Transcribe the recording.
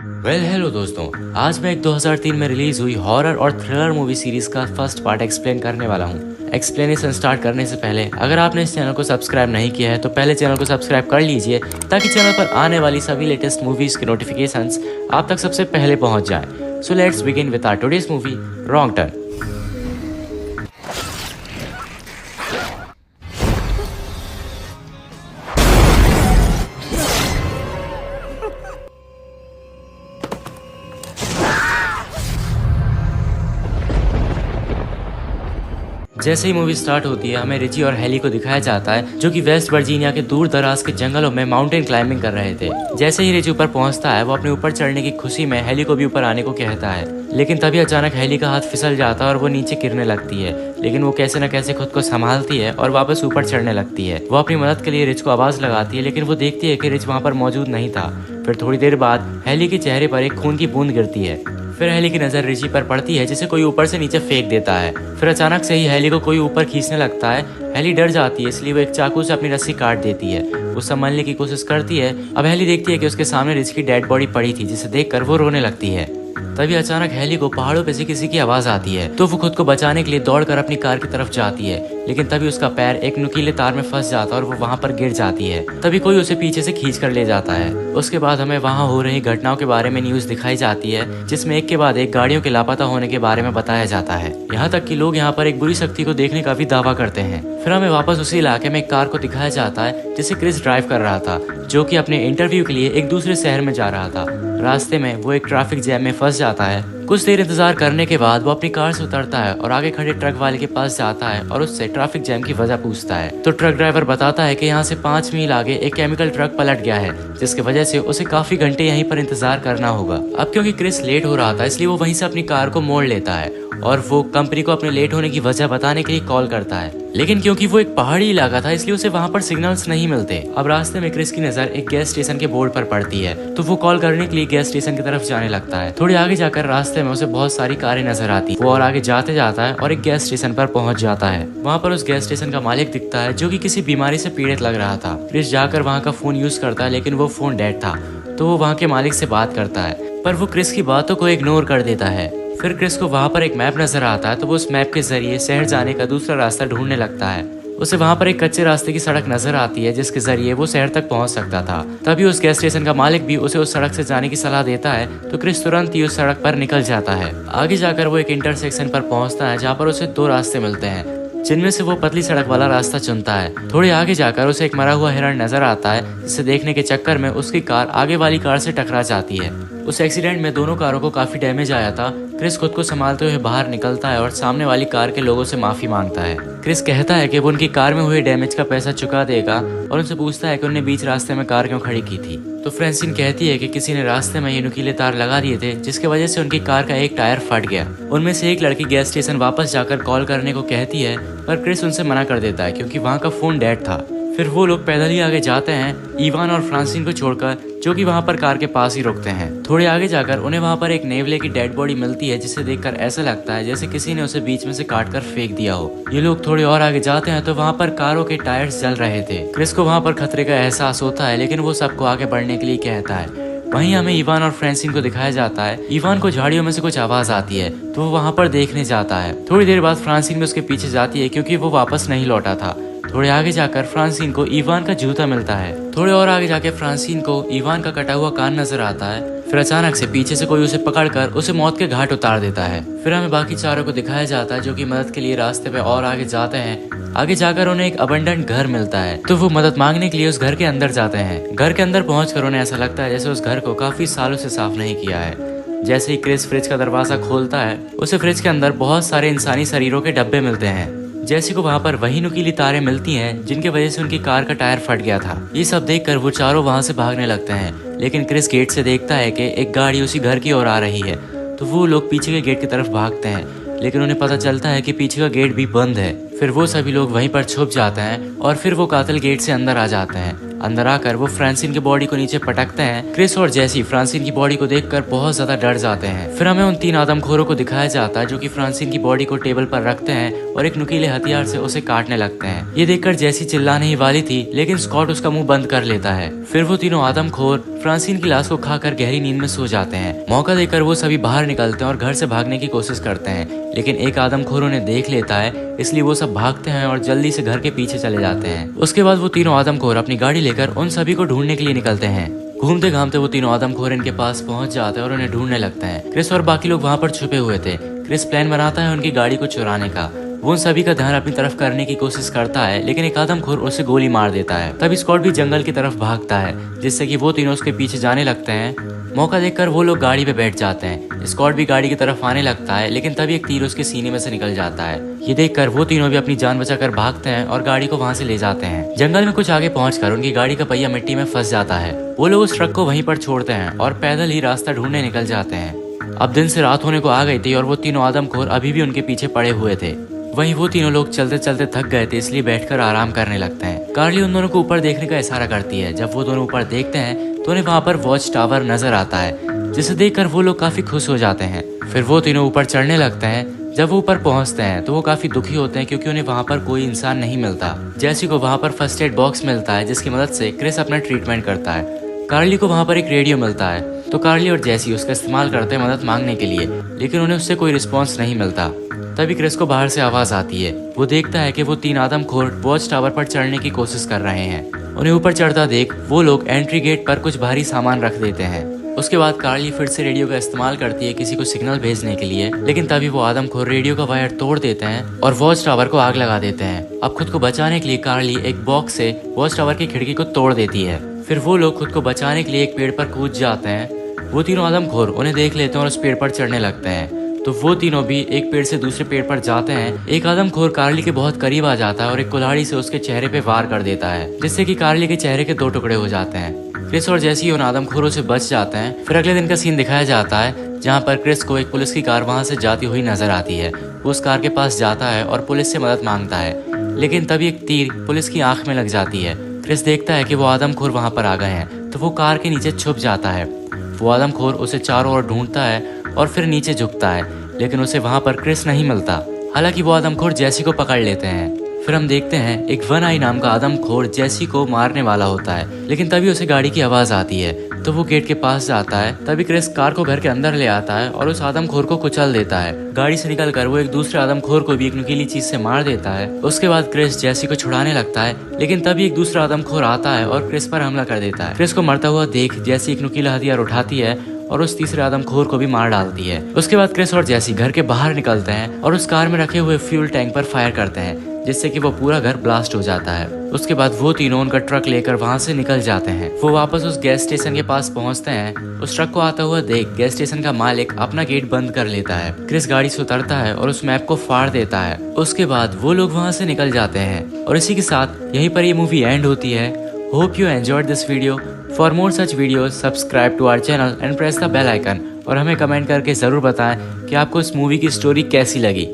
Hello दोस्तों। आज मैं एक 2003 में रिलीज हुई हॉरर और थ्रिलर मूवी सीरीज का फर्स्ट पार्ट एक्सप्लेन करने वाला हूँ। एक्सप्लेनेशन स्टार्ट करने से पहले अगर आपने इस चैनल को सब्सक्राइब नहीं किया है तो पहले चैनल को सब्सक्राइब कर लीजिए ताकि चैनल पर आने वाली सभी लेटेस्ट मूवीज के नोटिफिकेशंस आप तक सबसे पहले पहुंच जाए। So let's begin with our today's movie Wrong Turn. जैसे ही मूवी स्टार्ट होती है हमें रिची और हेली को दिखाया जाता है जो कि वेस्ट वर्जीनिया के दूर दराज के जंगलों में माउंटेन क्लाइंबिंग कर रहे थे। जैसे ही रिची ऊपर पहुंचता है वो अपने ऊपर चढ़ने की खुशी में हेली को भी ऊपर आने को कहता है, लेकिन तभी अचानक हेली का हाथ फिसल जाता है और वो नीचे गिरने लगती है। लेकिन वो कैसे न कैसे खुद को संभालती है और वापस ऊपर चढ़ने लगती है। वो अपनी मदद के लिए रिच को आवाज लगाती है लेकिन वो देखती है कि रिच वहाँ पर मौजूद नहीं था। फिर थोड़ी देर बाद हेली के चेहरे पर एक खून की बूंद गिरती है। फिर हेली की नजर रिची पर पड़ती है जिसे कोई ऊपर से नीचे फेंक देता है। फिर अचानक से ही हेली को कोई ऊपर खींचने लगता है। हेली डर जाती है इसलिए वो एक चाकू से अपनी रस्सी काट देती है। वो संभालने की कोशिश करती है। अब हेली देखती है कि उसके सामने रिच की डेड बॉडी पड़ी थी जिसे देखकर वो रोने लगती है। तभी अचानक हेली को पहाड़ों पे से किसी की आवाज आती है तो वो खुद को बचाने के लिए दौड़कर अपनी कार की तरफ जाती है, लेकिन तभी उसका पैर एक नुकीले तार में फंस जाता है और वो वहाँ पर गिर जाती है। तभी कोई उसे पीछे से खींच कर ले जाता है। उसके बाद हमें वहाँ हो रही घटनाओं के बारे में न्यूज दिखाई जाती है जिसमें एक के बाद एक गाड़ियों के लापता होने के बारे में बताया जाता है। यहाँ तक कि लोग यहाँ पर एक बुरी शक्ति को देखने का भी दावा करते हैं। फिर हमें वापस उसी इलाके में एक कार को दिखाया जाता है जिसे क्रिस ड्राइव कर रहा था, जो कि अपने इंटरव्यू के लिए एक दूसरे शहर में जा रहा था। रास्ते में वो एक ट्रैफिक जैम में फंस जाता है। कुछ देर इंतजार करने के बाद वो अपनी कार से उतरता है और आगे खड़े ट्रक वाले के पास जाता है और उससे ट्रैफिक जैम की वजह पूछता है। तो ट्रक ड्राइवर बताता है कि यहाँ से 5 मील आगे एक केमिकल ट्रक पलट गया है जिसकी वजह से उसे काफी घंटे यहीं पर इंतजार करना होगा। अब क्योंकि क्रिस लेट हो रहा था इसलिए वो वहीं से अपनी कार को मोड़ लेता है और वो कंपनी को अपने लेट होने की वजह बताने के लिए कॉल करता है। लेकिन क्योंकि वो एक पहाड़ी इलाका था इसलिए उसे वहाँ पर सिग्नल्स नहीं मिलते। अब रास्ते में क्रिस की नजर एक गैस स्टेशन के बोर्ड पर पड़ती है तो वो कॉल करने के लिए गैस स्टेशन की तरफ जाने लगता है। थोड़ी आगे जाकर रास्ते में उसे बहुत सारी कारें नजर आती है। वो और आगे जाते जाता है और एक गैस स्टेशन पर पहुंच जाता है। वहाँ पर उस गैस स्टेशन का मालिक दिखता है जो कि किसी बीमारी से पीड़ित लग रहा था। क्रिस जाकर वहाँ का फोन यूज करता है लेकिन वो फोन डेड था। तो वो वहाँ के मालिक से बात करता है पर वो क्रिस की बातों को इग्नोर कर देता है। फिर क्रिस को वहाँ पर एक मैप नजर आता है तो वो उस मैप के जरिए शहर जाने का दूसरा रास्ता ढूंढने लगता है। उसे वहाँ पर एक कच्चे रास्ते की सड़क नजर आती है जिसके जरिए वो शहर तक पहुँच सकता था। तभी उस गैस स्टेशन का मालिक भी उसे उस सड़क से जाने की सलाह देता है तो क्रिस तुरंत ही उस सड़क पर निकल जाता है। आगे जाकर वो एक इंटरसेक्शन पर पहुँचता है जहाँ पर उसे 2 रास्ते मिलते हैं जिनमें से वो पतली सड़क वाला रास्ता चुनता है। थोड़ी आगे जाकर उसे एक मरा हुआ हिरण नजर आता है जिसे देखने के चक्कर में उसकी कार आगे वाली कार से टकरा जाती है। उस एक्सीडेंट में दोनों कारों को काफी डैमेज आया था। क्रिस खुद को संभालते हुए बाहर निकलता है और सामने वाली कार के लोगों से माफी मांगता है। क्रिस कहता है कि वो उनकी कार में हुए डैमेज का पैसा चुका देगा और उनसे पूछता है कि उन्होंने बीच रास्ते में कार क्यों खड़ी की थी। तो फ्रेंसिन कहती है कि किसी ने रास्ते में ये नुकीले तार लगा दिए थे जिसकी वजह से उनकी कार का एक टायर फट गया। उनमें से एक लड़की गैस स्टेशन वापस जाकर कॉल करने को कहती है पर क्रिस उनसे मना कर देता है क्योंकि वहाँ का फोन डेड था। फिर वो लोग पैदल ही आगे जाते हैं इवान और फ्रांसिन को छोड़कर, जो कि वहाँ पर कार के पास ही रुकते हैं। थोड़े आगे जाकर उन्हें वहाँ पर एक नेवले की डेड बॉडी मिलती है जिसे देखकर ऐसा लगता है जैसे किसी ने उसे बीच में से काटकर फेंक दिया हो। ये लोग थोड़े और आगे जाते हैं तो वहाँ पर कारों के टायर्स जल रहे थे। क्रिस को वहाँ पर खतरे का एहसास होता है लेकिन वो सबको आगे बढ़ने के लिए कहता है। वहीं हमें इवान और फ्रेंसिन को दिखाया जाता है। इवान को झाड़ियों में से कुछ आवाज आती है तो वो वहाँ पर देखने जाता है। थोड़ी देर बाद फ्रांसिन भी उसके पीछे जाती है क्योंकि वो वापस नहीं लौटा था। थोड़े आगे जाकर फ्रांसिन को इवान का जूता मिलता है। थोड़े और आगे जाकर फ्रांसिन को इवान का कटा हुआ कान नजर आता है। फिर अचानक से पीछे से कोई उसे पकड़कर उसे मौत के घाट उतार देता है। फिर हमें बाकी चारों को दिखाया जाता है जो कि मदद के लिए रास्ते पे और आगे जाते हैं। आगे जाकर उन्हें एक अबंडन घर मिलता है तो वो मदद मांगने के लिए उस घर के अंदर जाते हैं। घर के अंदर पहुंचकर उन्हें ऐसा लगता है जैसे उस घर को काफी सालों से साफ नहीं किया है। जैसे ही क्रिस फ्रिज का दरवाजा खोलता है उसे फ्रिज के अंदर बहुत सारे इंसानी शरीरों के डब्बे मिलते हैं। जैसी को वहाँ पर वही नुकीली तारें मिलती हैं जिनकी वजह से उनकी कार का टायर फट गया था। ये सब देखकर वो चारों वहाँ से भागने लगते हैं लेकिन क्रिस गेट से देखता है कि एक गाड़ी उसी घर की ओर आ रही है तो वो लोग पीछे के गेट की तरफ भागते हैं लेकिन उन्हें पता चलता है कि पीछे का गेट भी बंद है। फिर वो सभी लोग वहीं पर छुप जाते हैं और फिर वो कातिल गेट से अंदर आ जाते हैं। अंदर आकर वो फ्रांसिन की बॉडी को नीचे पटकते हैं। क्रिस और जैसी फ्रांसिन की बॉडी को देखकर बहुत ज्यादा डर जाते हैं। फिर हमें उन 3 आदमखोरों को दिखाया जाता है जो कि फ्रांसिन की बॉडी को टेबल पर रखते हैं और एक नुकीले हथियार से उसे काटने लगते हैं। ये देखकर जैसी चिल्लाने ही वाली थी, लेकिन स्कॉट उसका मुंह बंद कर लेता है। फिर वो तीनों आदमखोर फ्रांसिन की लाश को खाकर गहरी नींद में सो जाते हैं। मौका देकर वो सभी बाहर निकलते हैं और घर से भागने की कोशिश करते हैं, लेकिन एक आदमखोर उन्हें देख लेता है, इसलिए वो सब भागते हैं और जल्दी से घर के पीछे चले जाते हैं। उसके बाद वो तीनों आदमखोर अपनी गाड़ी लेकर उन सभी को ढूंढने के लिए निकलते हैं। घूमते घामते वो तीनों आदमखोर इनके पास पहुंच जाते हैं और उन्हें ढूंढने लगते हैं। क्रिस और बाकी लोग वहां पर छुपे हुए थे। क्रिस प्लान बनाता है उनकी गाड़ी को चुराने का। वो उन सभी का ध्यान अपनी तरफ करने की कोशिश करता है, लेकिन एक आदमखोर उसे गोली मार देता है। तभी स्कॉट भी जंगल की तरफ भागता है, जिससे कि वो तीनों उसके पीछे जाने लगते हैं। मौका देखकर वो लोग गाड़ी पे बैठ जाते हैं। स्कॉट भी गाड़ी की तरफ आने लगता है, लेकिन तभी एक तीर उसके सीने में से निकल जाता है। ये देखकर वो तीनों भी अपनी जान बचाकर भागते हैं और गाड़ी को वहां से ले जाते हैं। जंगल में कुछ आगे पहुंचकर उनकी गाड़ी का पहिया मिट्टी में फंस जाता है। वो लोग उस ट्रक को वहीं पर छोड़ते हैं और पैदल ही रास्ता ढूंढने निकल जाते हैं। अब दिन से रात होने को आ गई थी और वो तीनों आदमखोर अभी भी उनके पीछे पड़े हुए थे। वहीं वो तीनों लोग चलते चलते थक गए थे, इसलिए बैठकर आराम करने लगते हैं। कार्ली उन दोनों को ऊपर देखने का इशारा करती है। जब वो दोनों ऊपर देखते हैं तो उन्हें वहां पर वॉच टावर नजर आता है, जिसे देखकर वो लोग काफी खुश हो जाते हैं। फिर वो तीनों ऊपर चढ़ने लगते हैं। जब वो ऊपर पहुंचते हैं तो वो काफी दुखी होते हैं, क्योंकि उन्हें वहां पर कोई इंसान नहीं मिलता। जैसी को वहां पर फर्स्ट एड बॉक्स मिलता है, जिसकी मदद से क्रिस अपना ट्रीटमेंट करता है। कार्ली को वहां पर एक रेडियो मिलता है, तो कार्ली और जैसी उसका इस्तेमाल करते हैं मदद मांगने के लिए, लेकिन उन्हें उससे कोई रिस्पॉन्स नहीं मिलता। तभी क्रिस को बाहर से आवाज आती है। वो देखता है कि वो 3 आदमखोर वॉच टावर पर चढ़ने की कोशिश कर रहे हैं। उन्हें ऊपर चढ़ता देख वो लोग एंट्री गेट पर कुछ भारी सामान रख देते हैं। उसके बाद कार्ली फिर से रेडियो का इस्तेमाल करती है किसी को सिग्नल भेजने के लिए, लेकिन तभी वो आदमखोर रेडियो का वायर तोड़ देते हैं और वॉच टावर को आग लगा देते हैं। अब खुद को बचाने के लिए कार्ली एक बॉक्स से वॉच टावर की खिड़की को तोड़ देती है। फिर वो लोग खुद को बचाने के लिए एक पेड़ पर कूद जाते हैं। वो तीनों आदमखोर उन्हें देख लेते हैं और उस पेड़ पर चढ़ने लगते हैं, तो वो तीनों भी एक पेड़ से दूसरे पेड़ पर जाते हैं। एक आदमखोर कार्ली के बहुत करीब आ जाता है और एक कुल्हाड़ी से उसके चेहरे पे वार कर देता है, जिससे कि कार्ली के चेहरे के 2 टुकड़े हो जाते हैं। क्रिस और जैसी उन आदमखोरों से बच जाते हैं। फिर अगले दिन का सीन दिखाया जाता है, जहाँ पर क्रिस को एक पुलिस की कार वहां से जाती हुई नजर आती है। वो उस कार के पास जाता है और पुलिस से मदद मांगता है, लेकिन तभी एक तीर पुलिस की आंख में लग जाती है। क्रिस देखता है कि वो आदमखोर वहां पर आ गए हैं, तो वो कार के नीचे छुप जाता है। वो आदमखोर उसे चारों ओर ढूंढता है और फिर नीचे झुकता है, लेकिन उसे वहां पर क्रिस नहीं मिलता। हालांकि वो आदमखोर जैसी को पकड़ लेते हैं। फिर हम देखते हैं एक वन आई नाम का आदमखोर जैसी को मारने वाला होता है, लेकिन तभी उसे गाड़ी की आवाज आती है, तो वो गेट के पास जाता है। तभी क्रिस कार को घर के अंदर ले आता है और उस आदमखोर को कुचल देता है। गाड़ी से निकलकर वो एक दूसरे आदमखोर को भी एक नुकीली चीज से मार देता है। उसके बाद क्रिस जैसी को छुड़ाने लगता है, लेकिन तभी एक दूसरा आदमखोर आता है और क्रिस पर हमला कर देता है। क्रिस को मरता हुआ देख जैसी एक नुकीला हथियार उठाती है और उस तीसरे आदमखोर को भी मार डालती है। उसके बाद क्रिस और जैसी घर के बाहर निकलते हैं और उस कार में रखे हुए फ्यूल टैंक पर फायर करते हैं, जिससे कि वो पूरा घर ब्लास्ट हो जाता है। उसके बाद वो तीनों उनका ट्रक लेकर वहां से निकल जाते हैं। वो वापस उस गैस स्टेशन के पास पहुंचते हैं। उस ट्रक को आता हुआ देख गैस स्टेशन का मालिक अपना गेट बंद कर लेता है। क्रिस गाड़ी से उतरता है और उस मैप को फाड़ देता है। उसके बाद वो लोग वहां से निकल जाते हैं और इसी के साथ यहीं पर ये मूवी एंड होती है। Hope you enjoyed this video. For more such videos subscribe to our channel and press the bell icon, और हमें कमेंट करके जरूर बताएं कि आपको इस मूवी की स्टोरी कैसी लगी।